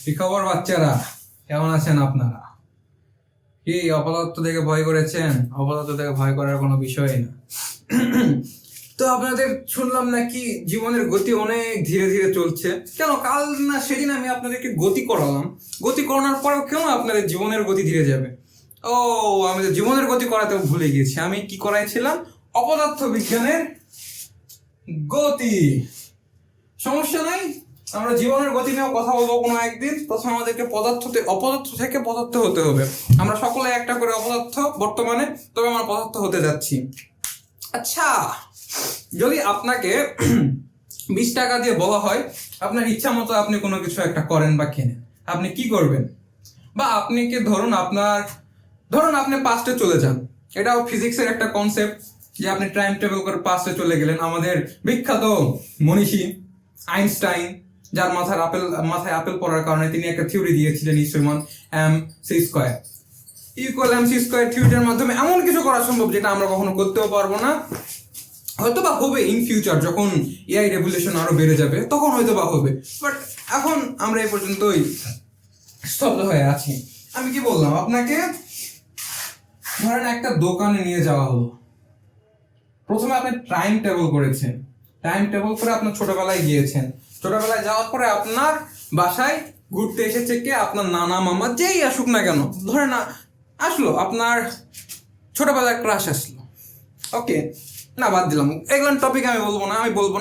কি খবর বাচ্চারা, কেমন আছেন আপনারা? কি অপদার্থ থেকে ভয় করেছেন? অপদার্থ থেকে ভয় করার কোনো বিষয় না। তো আপনাদের শুনলাম নাকি জীবনের গতি অনেক ধীরে ধীরে চলছে। কেন, কাল না সেদিন আমি আপনাদেরকে গতি করালাম, গতি করানোর পরেও কেন আপনাদের জীবনের গতি ধীরে যাবে? ও, আমি তো জীবনের গতি করাতেও ভুলে গেছি। আমি কি করাইছিলাম? অপদার্থ বিজ্ঞানের গতি। সমস্যা নাই, আমরা জীবনের গতি নিয়েও কথা বলবো কোনো একদিন। প্রথমে আমাদেরকে অপদার্থ থেকে পদার্থ হতে হবে। আমরা সকলে একটা করে অপদার্থ বর্তমানে, তবে আমরা পদার্থ হতে যাচ্ছি। আচ্ছা, যদি আপনাকে 20 টাকা দিয়ে বলা হয় আপনার ইচ্ছা মতো আপনি কোনো কিছু একটা করেন বা কেনেন, আপনি কি করবেন? বা আপনি কি ধরুন আপনি পাস্টে চলে যান। এটাও ফিজিক্সের একটা কনসেপ্ট যে আপনি টাইম টেবিল করে পাস্টে চলে গেলেন। আমাদের বিখ্যাত মনীষী আইনস্টাইন, যার মাথায় আপেল পড়ার কারণে তিনি একটা থিওরি দিয়েছিলেন, ইসমান M C square equal M C square থিওরিটার মাধ্যমে এমন কিছু করা সম্ভব যেটা আমরা কখনো করতেও পারবো না। হয়তো বা হবে ইন ফিউচার, যখন এআই রেভলিউশন আরো বেড়ে যাবে তখন হয়তো বা হবে, বাট এখন আমরা এই পর্যন্তই স্তব্ধ হয়ে আছি। আমি কি বললাম আপনাকে? ধরেন একটা দোকানে নিয়ে যাওয়া হলো। প্রথমে আপনি টাইম টেবিল করেছেন, টাইম টেবিল করে আপনার ছোটবেলায় গিয়েছেন। ছোটবেলায় যাওয়ার পরে আপনার বাসায় ঘুরতে এসেছে কে? আপনার নানা মামা, যেই আসুক না কেন। ধরে না আসলো আপনার ছোটবেলার ক্রাশ আসলো, ওকে না বাদ দিলাম, এগুলো টপিক আমি বলবো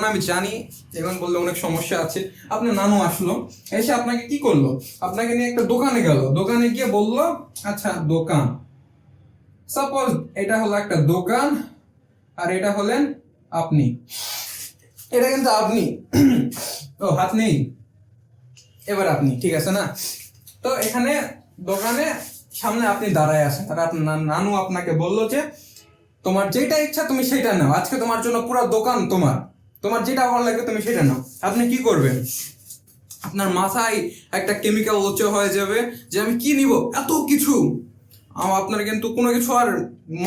না, আমি জানি এগুলো বললে অনেক সমস্যা আছে। আপনার নানু আসলো, এসে আপনাকে কি করলো? আপনাকে নিয়ে একটা দোকানে গেল, দোকানে গিয়ে বললো আচ্ছা দোকান, সাপোজ এটা হলো একটা দোকান আর এটা হলেন আপনি। এটা কিন্তু আপনি ও হাত নেই, এবার আপনি, ঠিক আছে না? তো এখানে দোকানে সামনে আপনি দাঁড়ায় আছেন, তারা আপনার নানু আপনাকে বললো যে তোমার যেটা ইচ্ছা তুমি সেটা নাও, আজকে তোমার জন্য পুরো দোকান তোমার যেটা ভালো লাগে তুমি সেটা নাও। আপনি কি করবেন? আপনার মাথায় একটা কেমিক্যাল উচ্চ হয়ে যাবে যে আমি কি নিব, এত কিছু। আপনার কিন্তু কোনো কিছু আর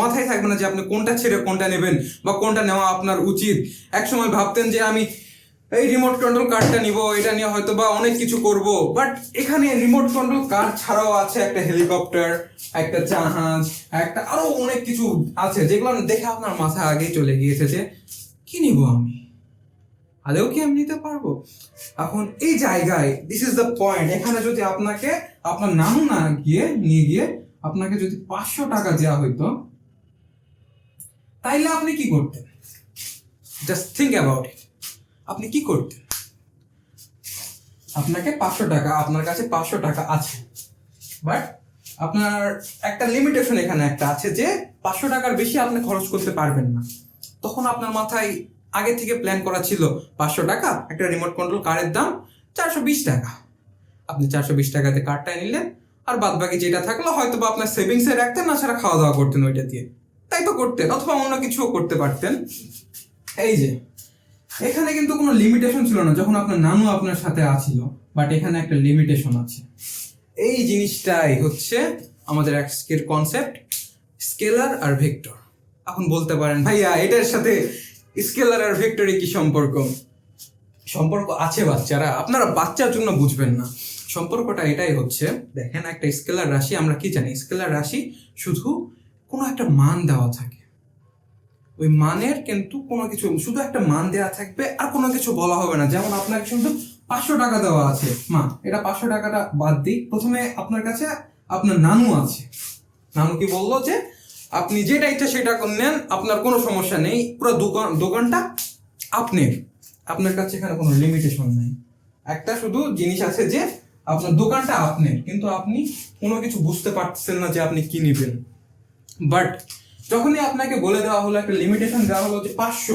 মাথায় থাকবে না যে আপনি কোনটা ছেড়ে কোনটা নেবেন বা কোনটা নেওয়া আপনার উচিত। একসময় ভাবতেন যে আমি এই রিমোট কন্ট্রোল কারটা নিব, এটা নিয়ে হয়তো বা অনেক কিছু করব, বাট এখানে রিমোট কন্ট্রোল কার ছাড়াও আছে একটা হেলিকপ্টার, একটা জাহাজ, একটা আরো অনেক কিছু আছে যেগুলো দেখে আপনার মাথা আগেই চলে গিয়েছে যে কি নিব আমি, আদেও কি আমি নিতে পারবো? এখন এই জায়গায় দিস ইজ দ্য পয়েন্ট, এখানে যদি আপনাকে আপনার নানু না নিয়ে গিয়ে আপনাকে যদি 500 টাকা দেওয়া হইতো, তাইলে আপনি কি করতেন? Just think about it. আপনি কি করতেন? আপনাকে 500 টাকা, আপনার কাছে 500 টাকা আছে, বাট আপনার একটা লিমিটেশন এখানে একটা আছে যে 500 টাকার বেশি আপনি খরচ করতে পারবেন না। তখন আপনার মাথায় আগে থেকে প্ল্যান করা ছিল 500 টাকা, একটা রিমোট কন্ট্রোল কারের দাম 420 টাকা। আপনি 420 টাকাতে কারটা নিলেন, আর বাদ বাকি যেটা থাকলো হয়তো বা আপনার সেভিংসে রাখতেন, না ছাড়া খাওয়া দাওয়া করতেন ওইটা দিয়ে, তাই তো করতেন, অথবা অন্য কিছুও করতে পারতেন। এই যে এখানে কিন্তু কোনো লিমিটেশন ছিল না যখন আপনার নানু আপনার সাথে আছিল, বাট এখানে একটা লিমিটেশন আছে। এই জিনিসটাই হচ্ছে আমাদের আজকের কনসেপ্ট, স্কেলার আর ভেক্টর। এখন বলতে পারেন ভাইয়া এটার সাথে স্কেলার আর ভেক্টরের কি সম্পর্ক? সম্পর্ক আছে বাচ্চারা, আপনারা বাচ্চার জন্য বুঝবেন না। সম্পর্কটা এটাই হচ্ছে, দেখেন একটা স্কেলার রাশি, আমরা কি জানি? স্কেলার রাশি শুধু কোনো একটা মান দেওয়া থাকে, ওই মানের কিন্তু কোনো কিছু, শুধু একটা মান দেওয়া থাকবে আর কোনো কিছু বলা হবে না। যেমন আপনাকে শুধু 500 টাকা দেওয়া আছে, মা এটা 500 টাকাটা বাদ দিই, প্রথমে আপনার কাছে আপনার নানু আছে, নানু কি বললো যে আপনি যেটা ইচ্ছা সেটা নেন, আপনার কোনো সমস্যা নেই, পুরো দোকানটা আপনার কাছে এখানে কোনো লিমিটেশন নেই। একটা শুধু জিনিস আছে যে আপনার দোকানটা আপনার, কিন্তু আপনি কোনো কিছু বুঝতে পারছেন না যে আপনি কি নেবেন। বাট যখনই আপনাকে বলে দেওয়া হলো, একটা লিমিটেশন দেওয়া হলো যে 500,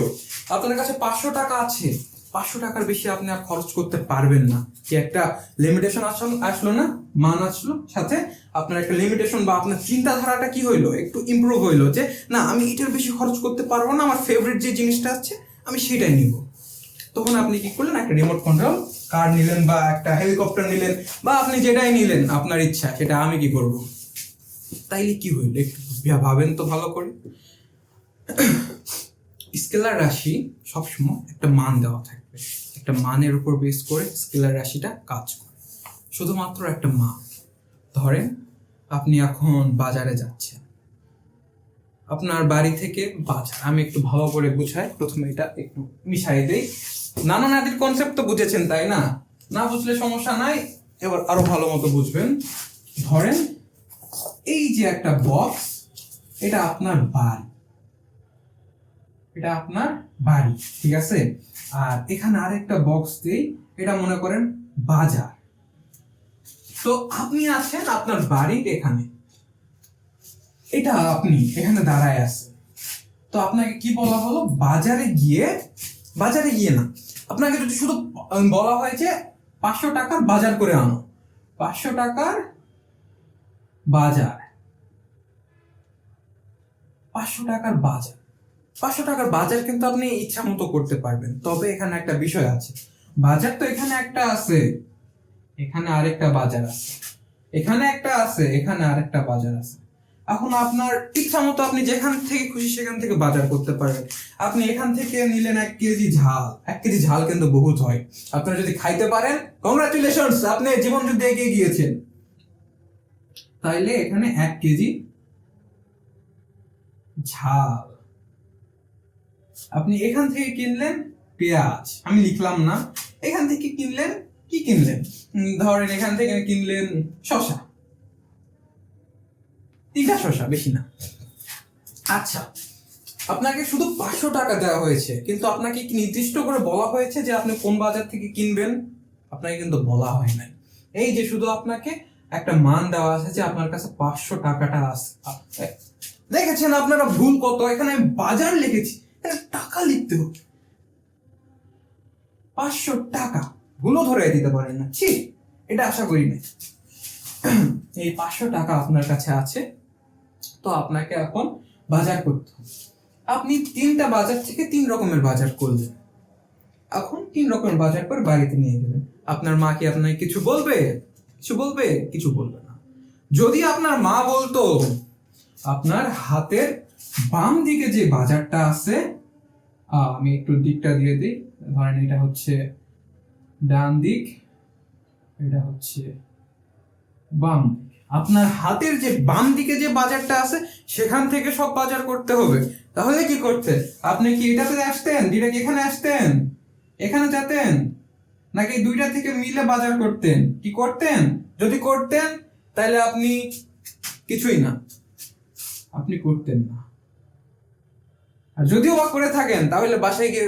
আপনার কাছে 500 টাকা আছে, 500 টাকার বেশি আপনি আর খরচ করতে পারবেন না। কি একটা লিমিটেশন আসলো না, মান আসলো সাথে, আপনার একটা লিমিটেশন বা আপনার চিন্তাধারাটা কি হইলো, একটু ইমপ্রুভ হইলো যে না আমি এটার বেশি খরচ করতে পারবো না, আমার ফেভারিট যে জিনিসটা আছে আমি সেটাই নিব। তখন আপনি কি করলেন? একটা রিমোট কন্ট্রোল কার নিলেন বা একটা হেলিকপ্টার নিলেন, বা আপনি যেটাই নিলেন আপনার ইচ্ছা, সেটা আমি কি করব। তাইলে কি হইল একটু ভাবেন তো ভালো করে। স্কেলার রাশি সবসময় একটা মান দেওয়া থাকবে, একটা মানের উপর বেস করে স্কেলার রাশিটা কাজ করে। শুধুমাত্র একটা মান। ধরেন আপনি এখন বাজারে যাচ্ছেন, আপনার বাড়ি থেকে বাজার, আমি একটু ভালো করে বুঝাই, প্রথমে এটা একটু মিশাই দেই। নানা নাতির কনসেপ্ট তো বুঝেছেন তাই না? না বুঝলে সমস্যা নাই, এবার আরো ভালো মতো বুঝবেন। ধরেন এই যে একটা বক্স, এটা আপনার বাড়ি, এটা আপনার বাড়ি, ঠিক আছে? আর এখানে আরেকটা বক্স দেই, এটা মনে করেন বাজার। তো আপনি আছেন আপনার বাড়ির এখানে, এটা আপনি এখানে দাঁড়ায় আছেন। তো আপনাকে কি বলা হলো? বাজারে গিয়ে না, আপনাকে যদি শুধু বলা হয় যে 500 টাকার বাজার করে আনো, 500 টাকার বাজার, 500 টাকার বাজার, 500 টাকার বাজার কিন্তু আপনি ইচ্ছা মতো করতে পারবেন। তবে এখানে একটা বিষয় আছে, বাজার তো এখানে একটা আছে, এখানে আরেকটা বাজার আছে, এখানে একটা আছে, এখানে আরেকটা বাজার আছে। এখন আপনার ইচ্ছা মতো আপনি যেখান থেকে খুশি সেখান থেকে বাজার করতে পারবেন। আপনি এখান থেকে নিলেন 1 কেজি ঝাল, 1 কেজি ঝাল কিন্তু বহুত হয়। আপনারা যদি খাইতে পারেন, কংগ্রাচুলেশনস, আপনি জীবন যুদ্ধে এগিয়ে গিয়েছেন। তাইলে এখানে 1 কেজি ঝাল আপনি এখান থেকে কিনলেন পেঁয়াজ, আমি লিখলাম না, এখান থেকে কিনলেন, কি কিনলেন? ধরেন এখান থেকে কিনলেন শসা, 3টা শসা, বেশি না। আচ্ছা, আপনাকে শুধু 500 টাকা দেওয়া হয়েছে, কিন্তু আপনাকে কি নির্দিষ্ট করে বলা হয়েছে যে আপনি কোন বাজার থেকে কিনবেন? আপনাকে কিন্তু বলা হয় নাই। এই যে শুধু আপনাকে একটা মান দেওয়া আছে যে আপনার কাছে 500 টাকাটা আছে। দেখেছেন আপনারা ভুল কত? এখানে আমি বাজার লিখেছি, এখানে টাকা লিখতে হবে। 500 টাকা ভুলও ধরে দিতে পারেন না, ছি, এটা আশা করি না। এই 500 টাকা আপনার কাছে আছে, তো আপনাকে এখন বাজার করতে হবে। আপনি 3টা বাজার থেকে 3 রকমের বাজার করলেন। এখন 3 রকমের বাজার করে বাড়িতে নিয়ে গেলেন। আপনার মা কি আপনাকে কিছু বলবে? কিছু বলবে না। যদি আপনার মা বলতো, আপনার হাতের বাম দিকে যে বাজারটা আছে, আমি একটু দিকটা দিয়ে দিই, ধরেন এটা হচ্ছে ডান দিক, এটা হচ্ছে বাম দিক। আপনার হাতের যে বাম দিকে যে বাজারটা আছে সেখান থেকে সব বাজার করতে হবে। তাহলে কি করতেন? আপনি কি এটাতে আসতেন, ডিরেক্ট এখানে আসতেন, এখানে যেতেন, নাকি 2টা থেকে মিলে বাজার করতেন? কি করতেন? যদি করতেন তাহলে আপনি কিছুই না, আপনি করতেন না। আর যদিও বা করে থাকেন তাহলে বাসায় গিয়ে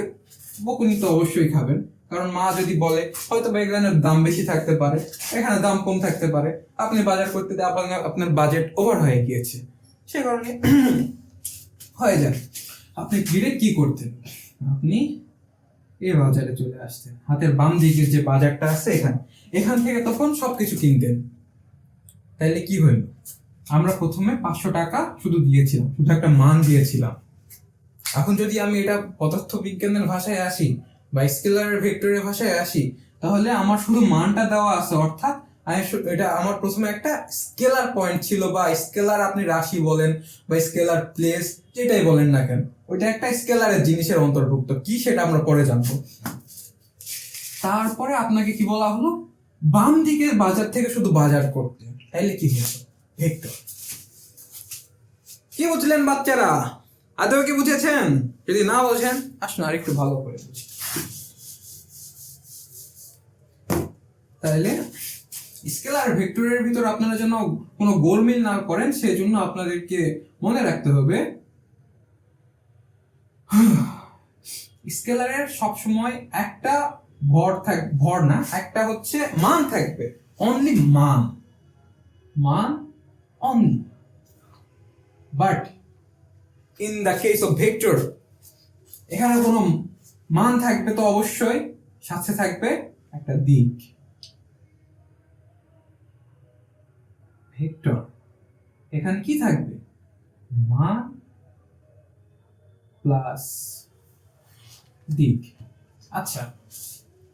বকুনি তো অবশ্যই খাবেন, কারণ মা যদি বলে হয়তো বা এখানে দাম বেশি থাকতে পারে, এখানে দাম কম থাকতে পারে, আপনি বাজার করতে আপনার বাজেট ওভার হয়ে গিয়েছে, সে কারণে হয়ে যায়। আপনি ফিরে কি করতেন? আপনি এই বাজারে চলে আসতেন, হাতের বাম দিকের যে বাজারটা আছে এখান থেকে তখন সবকিছু কিনতেন। তাইলে কি হইল? আমরা প্রথমে 500 টাকা শুধু দিয়েছিলাম, শুধু একটা মান দিয়েছিলাম। এখন যদি আমি এটা পদার্থ বিজ্ঞানের ভাষায় আসি বা স্কেলার ভেক্টরের ভাষায় আসি, তাহলে আমার শুধু মানটা দেওয়া আছে, অর্থাৎ এটা আমার প্রথমে একটা স্কেলার পয়েন্ট ছিল, বা স্কেলার আপনি রাশি বলেন বা স্কেলার প্লেস, যেটাই বলেন না কেন, ওইটা একটা স্কেলারের জিনিসের অন্তর্ভুক্ত। কি সেটা আমরা পরে জানবো। তারপরে আপনাকে কি বলা হলো? বাম দিকের বাজার থেকে শুধু বাজার করতে। তাইলে কি হলো? ভেক্টর। কি বুঝলেন বাচ্চারা? আদৌ কি বুঝেছেন? যদি না বোঝেন আসুন আর একটু ভালো করে বুঝি। তাহলে স্কেলার ভেক্টরের ভিতর আপনারা যেন কোনো গোলমিল না করেন, সেই জন্য আপনাদেরকে মনে রাখতে হবে স্কেলারের সবসময় একটা ভর না, একটা হচ্ছে মান থাকবে, অনলি মান only. But in the case of vector, এখানে কোনো মান থাকবে তো অবশ্যই, সাথে থাকবে একটা দিক। ভেক্টর এখানে কি থাকবে? মান প্লাস দিক। আচ্ছা,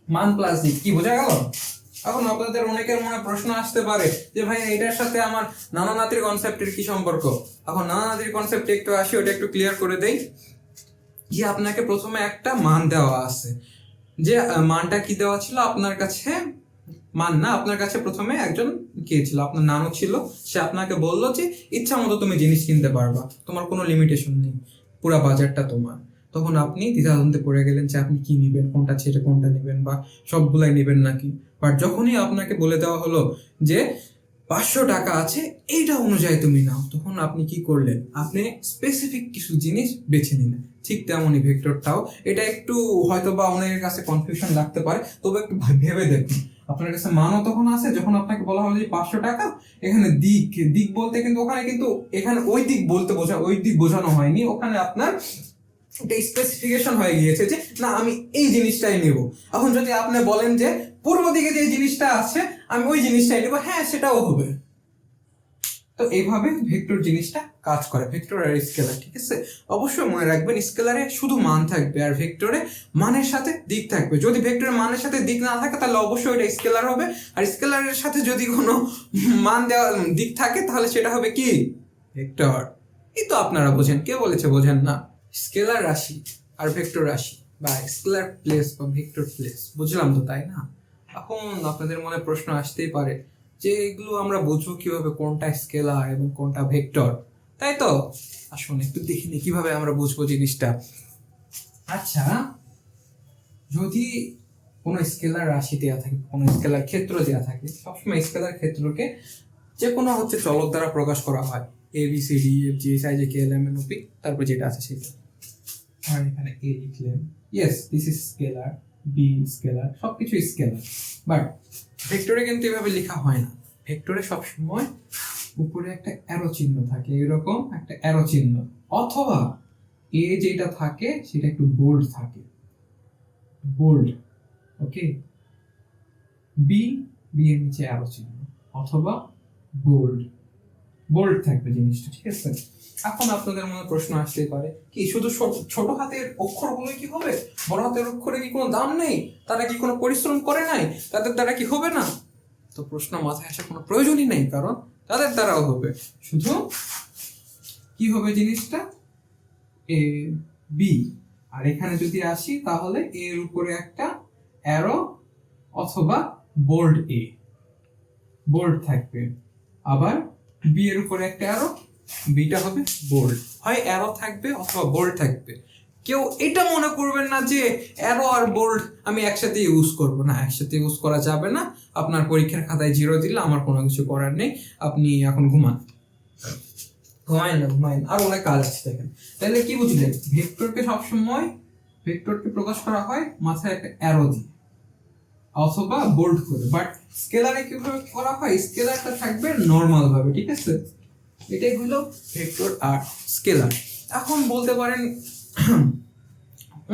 মান প্লাস দিক কি বোঝা গেল? এখন আপনাদের অনেকের মনে প্রশ্ন আসতে পারে যে ভাই এটার সাথে আমার নানা নাতির কনসেপ্টের কি সম্পর্ক? এখন নানা নাতির কনসেপ্টে একটু আসি, ওটা একটু ক্লিয়ার করে দেই। যে আপনাকে প্রথমে একটা মান দেওয়া আছে, যে মানটা কি দেওয়া ছিল আপনার কাছে? মান না, আপনার কাছে প্রথমে একজন কে ছিল, আপনার নানু ছিল, সে আপনাকে বললো যে ইচ্ছা মতো তুমি জিনিস কিনতে পারবা, তোমার কোনো লিমিটেশন নেই, পুরা বাজারটা তোমার। তখন আপনি দ্বিধাদ্বন্দ্বে পড়ে গেলেন যে আপনি কি নেবেন, কোনটা ছেড়ে কোনটা নেবেন, বা সবগুলাই নেবেন নাকি। বাট যখনই আপনাকে বলে দেওয়া হলো যে 500 টাকা আছে, এইটা অনুযায়ী তুমি নাও, তখন আপনি কি করলেন, আপনি স্পেসিফিক কিছু জিনিস বেছে নিলেন। ঠিক তেমনই ভেক্টরটাও, এটা একটু হয়তো বা অনেকের কাছে কনফিউশন লাগতে পারে, তবে একটু ভেবে দেখুন। আপনার কাছে মানও তখন আছে যখন আপনাকে বলা হলো যে 500 টাকা, এখানে দিক দিক বলতে কিন্তু ওখানে কিন্তু এখানে ওই দিক বলতে ওই দিক বোঝানো হয়নি, ওখানে আপনার একটা স্পেসিফিকেশন হয়ে গিয়েছে যে না আমি এই জিনিসটাই নেব। এখন যদি আপনি বলেন যে পূর্ব দিকে যে জিনিসটা আছে আমি ওই জিনিসটাই নেব, হ্যাঁ সেটাও হবে। তো এইভাবে ভেক্টর জিনিসটা কাজ করে, ভেক্টর আর স্কেলার, ঠিক আছে। অবশ্যই মনে রাখবেন স্কেলারে শুধু মান থাকবে আর ভেক্টরে মানের সাথে দিক থাকবে। যদি ভেক্টরের মানের সাথে দিক না থাকে তাহলে অবশ্যই এটা স্কেলার হবে, আর স্কেলারের সাথে যদি কোনো মান দেওয়া দিক থাকে তাহলে সেটা হবে কি, ভেক্টর। এই তো আপনারা বোঝেন, কে বলেছে বোঝেন না। স্কেলার রাশি আর ভেক্টর রাশি বা স্কেলার প্লেস বা ভেক্টর প্লেস বুঝলাম তো, তাই না? এখন আপনাদের মনে প্রশ্ন আসতেই পারে যে এগুলো আমরা বুঝবো কিভাবে কোনটা স্কেলার এবং কোনটা ভেক্টর, তাই তো? আসুন একটু দেখিনি কিভাবে আমরা বুঝবো জিনিসটা। আচ্ছা, যদি কোনো স্কেলার রাশি দেওয়া থাকে, কোনো স্কেলার ক্ষেত্র দেওয়া থাকে, সবসময় স্কেলার ক্ষেত্রকে যে কোনো চলক দ্বারা প্রকাশ করা হয়, A B C D F G H I J K L M N O P, তারপর যেটা আছে সেটা। আর এখানে এ লিখলেন, yes this is scalar, B scalar, সবকিছু স্কেলার। বাট ভেক্টরে কিন্তু এভাবে লেখা হয় না। ভেক্টরে সবসময় উপরে একটা অ্যারো চিহ্ন থাকে, এরকম একটা অ্যারো চিহ্ন, অথবা এ যেটা থাকে সেটা একটু বোল্ড থাকে, বোল্ড, ওকে। বি এর নিচে অ্যারো চিহ্ন, অথবা বোল্ড, বোল্ড থাকবে জিনিসটা, ঠিক আছে। এখন আপনাদের মনে প্রশ্ন আসতেই পারে কি শুধু ছোট হাতের অক্ষরগুলো কি হবে, বড় হাতের অক্ষরে কি কোনো দাম নেই, তারা কি কোনো পরিশ্রম করে নাই, তাদের দ্বারা কি হবে না? তো প্রশ্ন মাথায় আসার কোনো প্রয়োজনই নেই, কারণ তাদের দ্বারাও হবে। শুধু কি হবে জিনিসটা, এ বি, আর এখানে যদি আসি তাহলে এর উপরে একটা অ্যারো অথবা বোল্ড, এ বোল্ড থাকবে, আবার বি এর উপরে একটা অ্যারো, বিটা হবে বোল্ড। হয় অ্যারো থাকবে অথবা বোল্ড থাকবে। কেউ এটা মনে করবেন না যে অ্যারো আর বোল্ড আমি একসাথে ইউজ করব, না, একসাথে ইউজ করা যাবে না। আপনার পরীক্ষার খাতায় 0 দিলে আমার কোনো কিছু করার নেই, আপনি এখন ঘুমান, ঘুমায় না, ঘুমায় না, আর অনেক কাজ আছে দেখেন। তাহলে কি বুঝলেন, ভেক্টরকে সবসময় ভেক্টরকে প্রকাশ করা হয় মাথায় একটা অ্যারো দিয়ে অথবা বোল্ড করে। বাট স্কেলারে কিভাবে করা হয়, স্কেলারটা থাকবে নর্মাল ভাবে, ঠিক আছে। এটাই হলো ভেক্টর আর স্কেলার। এখন বলতে পারেন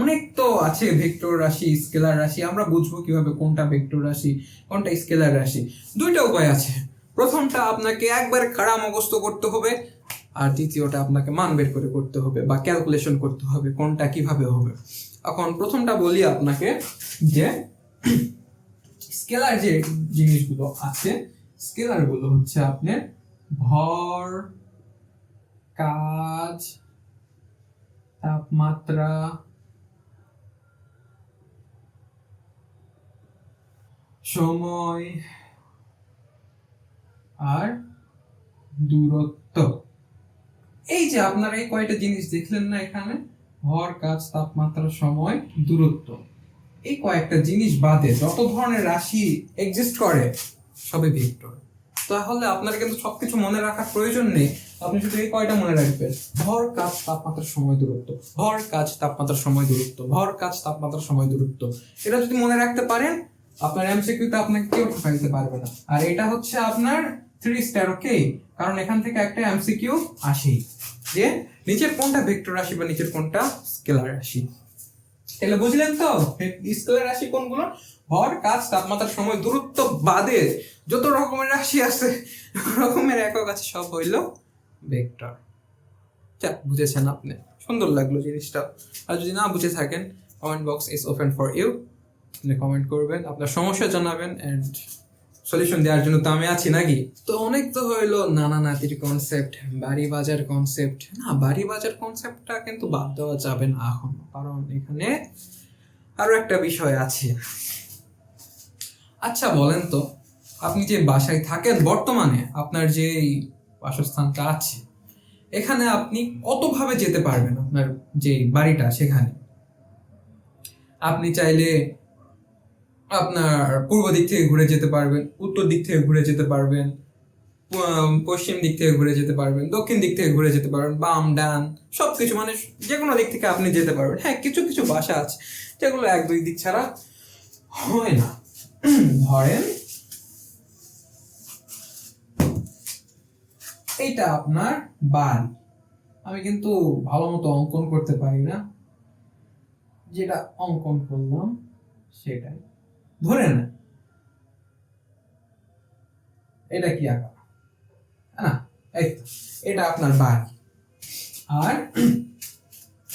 অনেক তো আছে ভেক্টর রাশি, স্কেলার রাশি, আমরা বুঝবো কিভাবে কোনটা ভেক্টর রাশি কোনটা স্কেলার রাশি? দুইটা উপায় আছে। প্রথমটা আপনাকে একবার খাড়া মুখস্থ করতে হবে, আর দ্বিতীয়টা আপনাকে মান বের করে করতে হবে বা ক্যালকুলেশন করতে হবে কোনটা কিভাবে হবে। এখন প্রথমটা বলি আপনাকে যে স্কেলার যে জিনিসগুলো আছে, স্কেলার গুলো হচ্ছে আপনার ভর, কাজ, তাপমাত্রা, সময় আর দূরত্ব। এই যে আপনারা এই কয়টা জিনিস দেখলেন না এখানে, ভর, কাজ, তাপমাত্রা, সময়, দূরত্ব, এই কয়েকটা জিনিস বাদে যত ধরনের রাশি এক্সিস্ট করে সবই ভেক্টর। তাহলে আপনার কিন্তু সবকিছু মনে রাখার প্রয়োজন নেই, আপনি শুধু এই কয়টা মনে রাখবেন, ভর, কাজ, তাপমাত্রা, সময়, দূরত্ব, ভর, কাজ, তাপমাত্রা, সময়, দূরত্ব, ভর, কাজ, তাপমাত্রা, সময়, দূরত্ব। এটা যদি মনে রাখতে পারেন আপনার এমসিকিউতে আপনাকে কেউ ঠকাই দিতে পারবে না। আর এটা হচ্ছে আপনার 3 স্টার, ওকে, কারণ এখান থেকে একটা এমসিকিউ আসেই যে নিচের কোনটা ভেক্টর রাশি বা নিচের কোনটা স্কেলার রাশি। তাহলে বুঝলেন তো স্কেলার রাশি কোনগুলো, ভর, কাজ, তাপমাত্রা, সময়, দূরত্ব বাদে যত রকমের রাশি আছে, রকমের একক আছে, সব হইল ভেক্টর। যা বুঝেছেন আপনি, সুন্দর লাগলো জিনিসটা। আর যদি না বুঝে থাকেন, comment box is open for you, আপনি কমেন্ট করবেন, আপনার সমস্যা জানাবেন, এন্ড সলিউশন দেওয়ার জন্য তো আমি আছি নাকি। তো অনেক তো হইলো নানা নাতির কনসেপ্ট, বাড়ি বাজার কনসেপ্ট। না, বাড়ি বাজার কনসেপ্টটা কিন্তু বাদ দেওয়া যাবে না এখন, কারণ এখানে আরো একটা বিষয় আছে। আচ্ছা বলেন তো, আপনি যে বাসায় থাকেন বর্তমানে, আপনার যে বাসস্থানটা আছে, এখানে আপনি কতভাবে যেতে পারবেন আপনার যে বাড়িটা সেখানে? আপনি চাইলে আপনার পূর্ব দিক থেকে ঘুরে যেতে পারবেন, উত্তর দিক থেকে ঘুরে যেতে পারবেন, পশ্চিম দিক থেকে ঘুরে যেতে পারবেন, দক্ষিণ দিক থেকে ঘুরে যেতে পারবেন, বাম ডান সবকিছু, মানে যে কোনো দিক থেকে আপনি যেতে পারবেন। হ্যাঁ, কিছু কিছু বাসা আছে যেগুলো এক দুই দিক ছাড়া হয় না। ধরেন এইটা আপনার বাড়ি। আমি কিন্তু ভালো মতো অঙ্কন করতে পারি না, যেটা অঙ্কন করলাম সেটাই ধরেন। এটা কি আঁকা না, এই তো, এটা আপনার বাড়ি। আর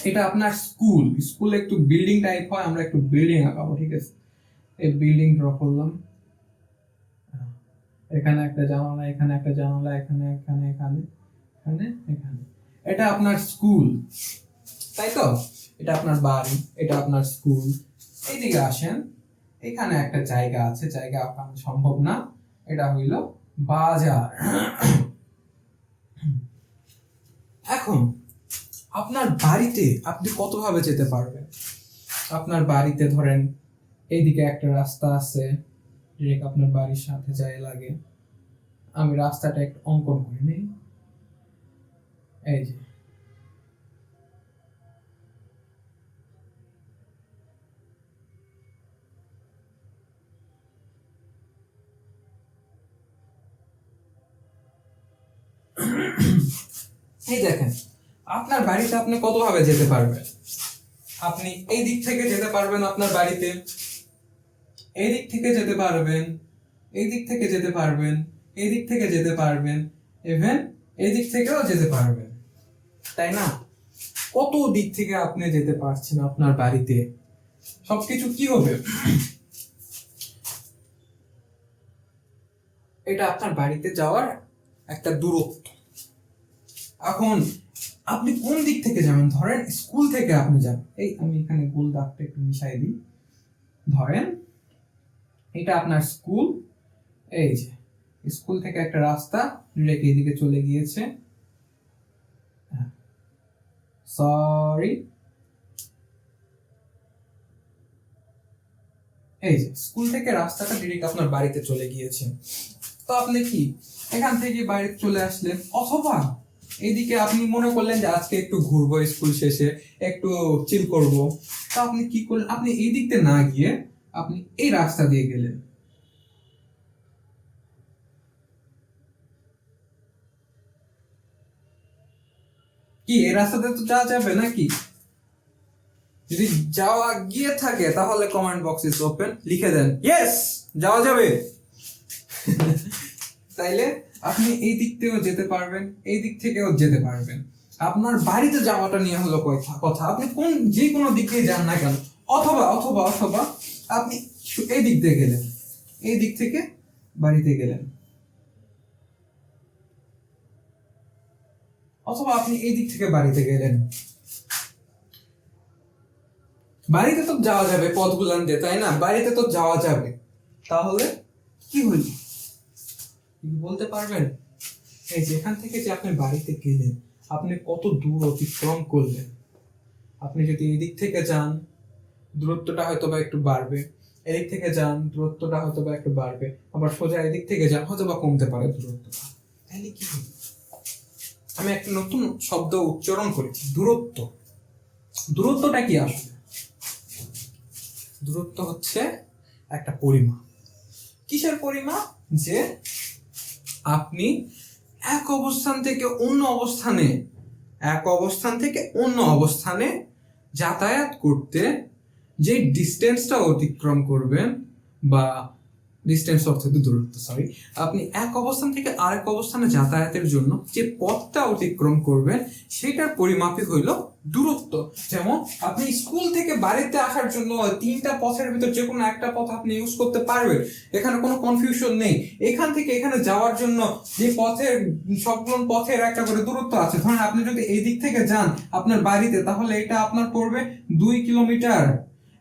এটা আপনার স্কুল। স্কুল একটু বিল্ডিং টাইপ হয়, আমরা একটু বিল্ডিং আঁকাবো, ঠিক আছে? এই বিল্ডিং ড্র করলাম। এখানে একটা জানালা, এখানে একটা জানালা, এখানে এখানে এখানে এখানে এখানে। এটা আপনার স্কুল, তাই তো? এটা আপনার বাড়ি, এটা আপনার স্কুল। এইদিকে আসেন, এখানে একটা জায়গা আছে, জায়গা আঁকানো সম্ভব না, এটা হইল বাজার। এখন আপনার বাড়িতে আপনি কতভাবে যেতে পারবেন? আপনার বাড়িতে ধরেন এইদিকে একটা রাস্তা আছে, ডিরেক্ট আপনার বাড়ির সাথে যায় লাগে। আমি রাস্তাটা একটু অঙ্কন করে নিই। এই যে এই দেখেন, আপনার বাড়িতে আপনি কতভাবে যেতে পারবেন? আপনি এই দিক থেকে যেতে পারবেন আপনার বাড়িতে, এই দিক থেকে যেতে পারবেন, এই দিক থেকে যেতে পারবেন, এই দিক থেকে যেতে পারবেন, ইভেন এই দিক থেকেও যেতে পারবেন, তাই না? কত দিক থেকে আপনি যেতে পারছেন আপনার বাড়িতে। সবকিছু কি হবে? এটা আপনার বাড়িতে যাওয়ার একটা দূরত্ব। এখন আপনি কোন দিক থেকে যাবেন? ধরেন স্কুল থেকে আপনি যাবেন, এই আমি এখানে গোল দাগটা একটু মিশাই দিই। ধরেন এটা আপনার স্কুল, এই যে স্কুল থেকে একটা রাস্তা রেখে এদিকে চলে গিয়েছে, সরি, এই যে স্কুল থেকে রাস্তাটা ডিরেক্ট আপনার বাড়িতে চলে গিয়েছে। তো আপনি কি এখান থেকে বাড়িতে চলে আসলেন, অথবা এইদিকে আপনি মনে করলেন যে আজকে একটু ঘুরবো, স্কুল শেষে একটু চিল করব। তো আপনি কি করলেন? আপনি এই দিকতে না গিয়ে আপনি এই রাস্তা দিয়ে গেলেন। কি এই রাস্তাতে তো যাওয়া যাবে নাকি? যদি যাওয়া গিয়ে থাকে তাহলে কমেন্ট বক্স ইজ ওপেন, লিখে দেন ইয়েস যাওয়া যাবে। তাইলে আপনি এই দিক থেকেও যেতে পারবেন, এই দিক থেকেও যেতে পারবেন। আপনার বাড়িতে যাওয়াটা নিয়ে হলো কথা, আপনি কোন যে কোনো দিকে যান না কেন, অথবা অথবা অথবা আপনি এই দিক দিয়ে গেলেন, এই দিক থেকে বাড়িতে গেলেন, অথবা আপনি এই দিক থেকে বাড়িতে গেলেন। বাড়িতে তো যাওয়া যাবে পথগুলান দিয়ে, তাই না? বাড়িতে তো যাওয়া যাবে, তাহলে কি হইল বলতে পারবেন? এই যেখান থেকে যে আপনি বাড়িতে গেলেন, আপনি কত দূর অতিক্রম করলেন? আপনি যদি এদিক থেকে যান, দূরত্বটা হয়তো বা একটু বাড়বে, এদিক থেকে যান, দূরত্বটা হয়তো বা একটু বাড়বে, আবার সোজা এদিক থেকে যান, হয়তো বা কমতে পারে দূরত্বটা। তাহলে কি হলো? আমি একটা নতুন শব্দ উচ্চারণ করেছি, দূরত্ব। দূরত্বটা কি আসলে? দূরত্ব হচ্ছে একটা পরিমাপ। কিসের পরিমাপ? যে আপনি এক অবস্থান থেকে অন্য অবস্থানে, এক অবস্থান থেকে অন্য অবস্থানে যাতায়াত করতে যে ডিস্টেন্সটা অতিক্রম করবেন, বা ডিস্টেন্স অর্থাৎ দূরত্ব, সরি, আপনি এক অবস্থান থেকে আরেক অবস্থানে যাতায়াতের জন্য যে পথটা অতিক্রম করবেন সেটার পরিমাপই হইল দূরত্ব। যেমন আপনি স্কুল থেকে বাড়িতে আসার জন্য 3টা পথের ভিতর যে কোনো একটা পথ আপনি ইউজ করতে পারবেন, এখানে কোনো কনফিউশন নেই। এখান থেকে এখানে যাওয়ার জন্য যে পথের, সবগুলো পথের একটা করে দূরত্ব আছে। ধরেন আপনি যদি এই দিক থেকে যান আপনার বাড়িতে, তাহলে এটা আপনার পড়বে 2 কিলোমিটার।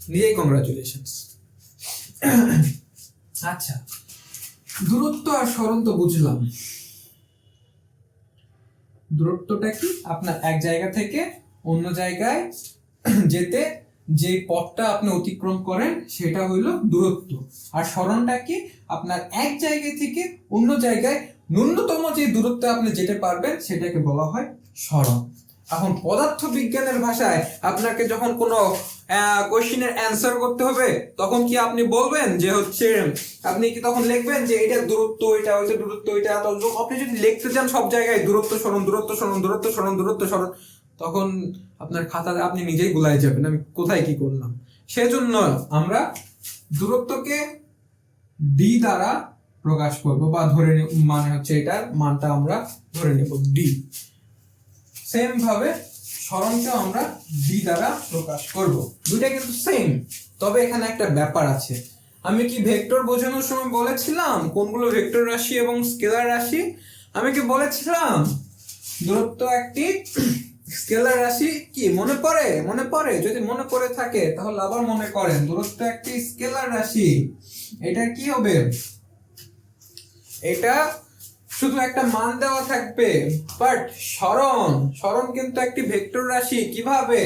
নিজেই কংগ্রাচুলেশনস। আচ্ছা, দূরত্ব আর সরণ তো বুঝলাম। দূরত্বটা কি? আপনার এক জায়গা থেকে অন্য জায়গায় যেতে যে পথটা আপনি অতিক্রম করেন সেটা হইলো দূরত্ব। আর সরণটা কি? আপনার এক জায়গা থেকে অন্য জায়গায় ন্যূনতম যে দূরত্বে আপনি যেতে পারবেন সেটাকে বলা হয় সরণ। এখন পদার্থ বিজ্ঞানের ভাষায় আপনাকে যখন কোনো কোশ্চেনের অ্যান্সার করতে হবে তখন কি আপনি বলবেন যে হচ্ছে, আপনি কি তখন লিখবেন যে এটা দূরত্ব, এটা হচ্ছে দূরত্ব, এটা আপনি যদি লিখতে যান সব জায়গায় দূরত্ব সরণ দূরত্ব সরণ দূরত্ব সরণ দূরত্ব সরণ, তখন আপনার খাতাতে আপনি নিজেই গুলাই যাবেন আমি কোথায় কি করলাম। সেজন্য আমরা দূরত্বকে ডি দ্বারা প্রকাশ করব বা ধরে মানে হচ্ছে এটার মানটা আমরা ধরে নেব ডি। সেম ভাবে সরণকেও আমরা ডি দ্বারা প্রকাশ করব। দুইটা কিন্তু সেম, তবে এখানে একটা ব্যাপার আছে। আমি কি ভেক্টর বোঝানোর সময় বলেছিলাম কোনগুলো ভেক্টর রাশি এবং স্কেলার রাশি? আমি কি বলেছিলাম দূরত্ব একটি স্কেলার রাশি? কি মনে পড়ে? মনে পড়ে? যদি মনে পড়ে থাকে তাহলে আবার মনে করেন, দূরত্ব একটি স্কেলার রাশি। এটা কি হবে? এটা শুধু একটা মান দেওয়া থাকবে, বাট সরণ কিন্তু একটি ভেক্টর রাশি। কিভাবে?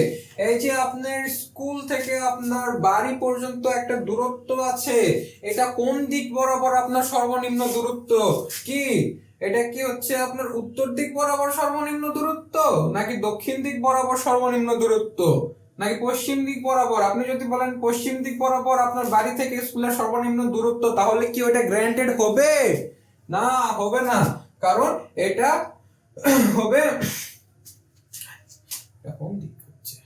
এই যে আপনার স্কুল থেকে আপনার বাড়ি পর্যন্ত একটা দূরত্ব আছে, এটা কোন দিক বরাবর আপনার সর্বনিম্ন দূরত্ব? কি এটা কি হচ্ছে আপনার উত্তর দিক বরাবর সর্বনিম্ন দূরত্ব, নাকি দক্ষিণ দিক বরাবর সর্বনিম্ন দূরত্ব, নাকি পশ্চিম দিক বরাবর? আপনি যদি বলেন পশ্চিম দিক বরাবর আপনার বাড়ি থেকে স্কুলের সর্বনিম্ন দূরত্ব, তাহলে কি ওটা গ্র্যান্টেড হবে? না, হবে না। কারণ এটা হবে, কোন দিক হচ্ছে,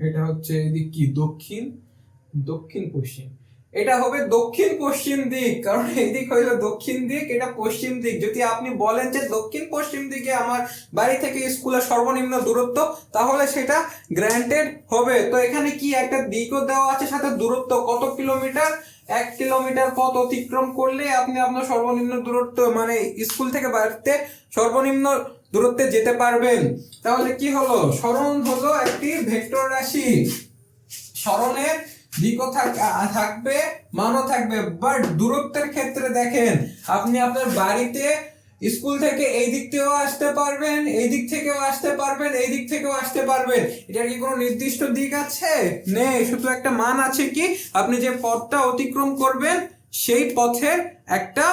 এটা হচ্ছে এদিক কি দক্ষিণ পশ্চিম, এটা হবে দক্ষিণ পশ্চিম দিক, কারণ এদিক হইলো দক্ষিণ দিক, এটা পশ্চিম দিক। যদি আপনি বলেন যে দক্ষিণ পশ্চিম দিকে আমার বাড়ি থেকে স্কুলের সর্বনিম্ন দূরত্ব, তাহলে সেটা গ্র্যান্টেড হবে। তো এখানে কি একটা দিকও দেওয়া আছে, সাথে দূরত্ব কত কিলোমিটার, 1 কিলোমিটার পথ অতিক্রম করলে আপনি আপনার সর্বনিম্ন দূরত্ব মানে স্কুল থেকে বাড়িতে সর্বনিম্ন দূরত্বে যেতে পারবেন। তাহলে কি হলো? সরণ হলো একটি ভেক্টর রাশি। সরণের দিকও থাকবে, মানও থাকবে, বাট দূরত্বের ক্ষেত্রে দেখেন আপনি আপনার বাড়িতে স্কুল থেকে এই দিক থেকেও আসতে পারবেন, এই দিক থেকেও আসতে পারবেন, এই দিক থেকেও আসতে পারবেন। এটার কি কোনো নির্দিষ্ট দিক আছে? নেই, শুধু একটা মান আছে। কি? আপনি যে পথটা অতিক্রম করবেন সেই পথের একটা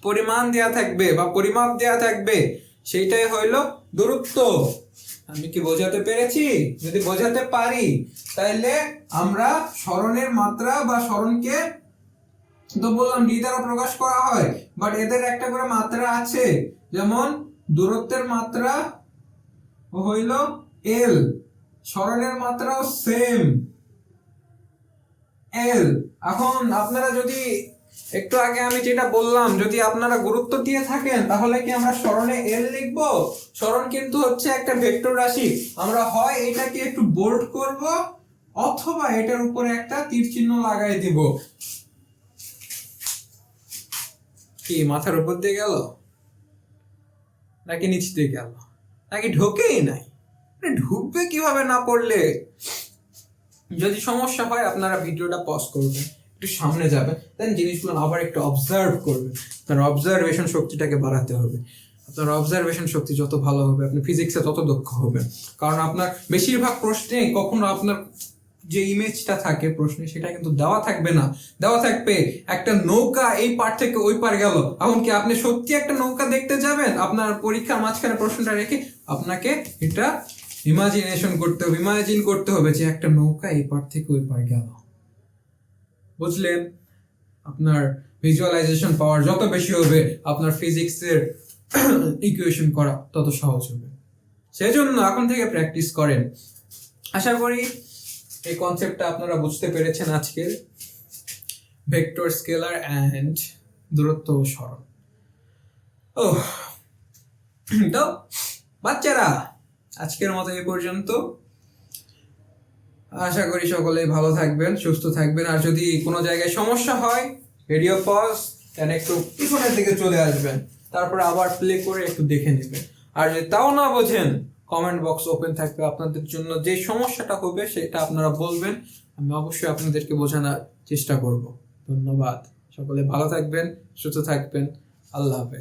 পরিমাণ দেয়া থাকবে বা পরিমাপ দেয়া থাকবে, সেইটাই হইলো দূরত্ব। আমি কি বোঝাতে পেরেছি? যদি বোঝাতে পারি তাহলে আমরা সরণের মাত্রা বা সরণকে তো বললাম ডি দ্বারা প্রকাশ করা হয়, বাট এদের একটা করে মাত্রা আছে। যেমন দূরত্বের মাত্রা হইল এল, সরণের মাত্রাও সেম এল। এখন আপনারা যদি একটু আগে আমি যেটা বললাম, যদি আপনারা গুরুত্ব দিয়ে থাকেন তাহলে কি আমরা সরণে এল লিখবো? সরণ কিন্তু হচ্ছে একটা ভেক্টর রাশি। আমরা হয় এটাকে একটু বোল্ড করব অথবা এটার উপরে একটা তীর চিহ্ন লাগাই দিব। কি মাথার উপর দিয়ে গেল, নাকি নিচ দিয়ে গেল, নাকি ঢোকেই নাই? ঢুকবে কিভাবে না পড়লে? যদি সমস্যা হয় আপনারা ভিডিওটা পজ করবেন, একটু সামনে যাবেন, দেন জিনিসগুলো আবার একটু অবজার্ভ করবেন। আপনার অবজারভেশন শক্তিটাকে বাড়াতে হবে। আপনার অবজারভেশন শক্তি যত ভালো হবে আপনি ফিজিক্সে তত দক্ষ হবেন। কারণ আপনার বেশিরভাগ প্রশ্নে কখনো আপনার যে ইমেজটা থাকে প্রশ্নে সেটা কিন্তু দেওয়া থাকবে না, দেওয়া থাকবে একটা নৌকা এই পার থেকে ওই পার গেল। এখন কি আপনি সত্যি একটা নৌকা দেখতে যাবেন? আপনার পরীক্ষার মাঝখানে প্রশ্নটা রেখে আপনাকে এটা ইমাজিন করতে হবে যে একটা নৌকা এই পার থেকে ওই পার গেল। বুঝলেন? আপনার ভিজুয়ালাইজেশন পাওয়ার যত বেশি হবে আপনার ফিজিক্সের ইকুয়েশন করা তত সহজ হবে। সেজন্য এখন থেকে প্র্যাকটিস করেন। আশা করি এই কনসেপ্টটা আপনারা বুঝতে পেরেছেন আজকের ভেক্টর, স্কেলার অ্যান্ড দূরত্ব ও সরণ। তো বাচ্চারা আজকের মতো এই পর্যন্ত। আশা করি সকলেই ভালো থাকবেন, সুস্থ থাকবেন। আর যদি কোনো জায়গায় সমস্যা হয় ভিডিও পজ দেন একটু পিছনের দিকে চলে আসবেন, তারপরে আবার প্লে করে একটু দেখে নেবেন। আর যদি তাও না বোঝেন কমেন্ট বক্স ওপেন থাকবে আপনাদের জন্য। যে সমস্যাটা হবে সেটা আপনারা বলবেন, আমি অবশ্যই আপনাদেরকে বোঝানোর চেষ্টা করব। ধন্যবাদ। সকলে ভালো থাকবেন, সুস্থ থাকবেন। আল্লাহ হাফেজ।